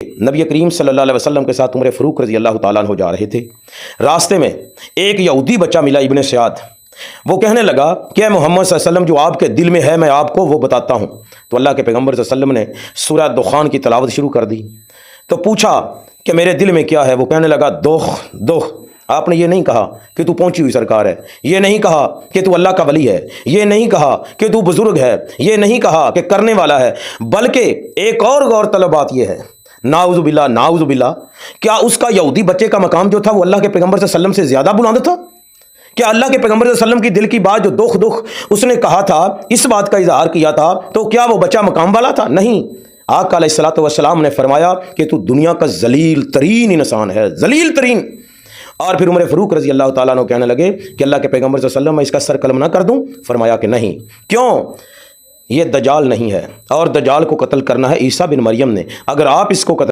نبی کریم صلی اللہ علیہ وسلم کے ساتھ عمر فاروق رضی اللہ تعالیٰ عنہ جا رہے تھے۔ راستے میں ایک یہودی بچہ ملا، ابن سیاد۔ وہ کہنے لگا کہ اے محمد صلی اللہ علیہ وسلم، جو آپ کے دل میں ہے میں آپ کو وہ بتاتا ہوں۔ تو اللہ کے پیغمبر صلی اللہ علیہ وسلم نے سورہ دخان کی تلاوت شروع کر دی۔ تو پوچھا کہ میرے دل میں کیا ہے؟ وہ کہنے لگا دخ دخ۔ آپ نے یہ نہیں کہا کہ تو پہنچی ہوئی سرکار ہے، یہ نہیں کہا کہ تو اللہ کا ولی ہے، یہ نہیں کہا کہ تو بزرگ ہے، یہ نہیں کہا کہ کرنے والا ہے، بلکہ ایک اور غور طلب بات یہ ہے، ناؤذ باللہ ناؤذ باللہ، کیا اس کا یہودی بچے کا مقام جو تھا وہ اللہ کے پیغمبر صلی اللہ علیہ وسلم سے زیادہ بلند تھا؟ کیا اللہ کے پیغمبر صلی اللہ علیہ وسلم کی دل کی بات جو دخ دخ اس نے کہا تھا، اس بات کا اظہار کیا تھا، تو کیا وہ بچہ مقام والا تھا؟ نہیں۔ آقا علیہ الصلوۃ والسلام نے فرمایا کہ تو دنیا کا ذلیل ترین انسان ہے، ذلیل ترین۔ اور پھر عمر فاروق رضی اللہ تعالیٰ عنہ کہنے لگے کہ اللہ کے پیغمبر صلی اللہ علیہ وسلم میں اس کا سر قلم نہ کر دوں؟ فرمایا کہ نہیں۔ کیوں؟ یہ دجال نہیں ہے، اور دجال کو قتل کرنا ہے عیسیٰ بن مریم نے۔ اگر آپ اس کو قتل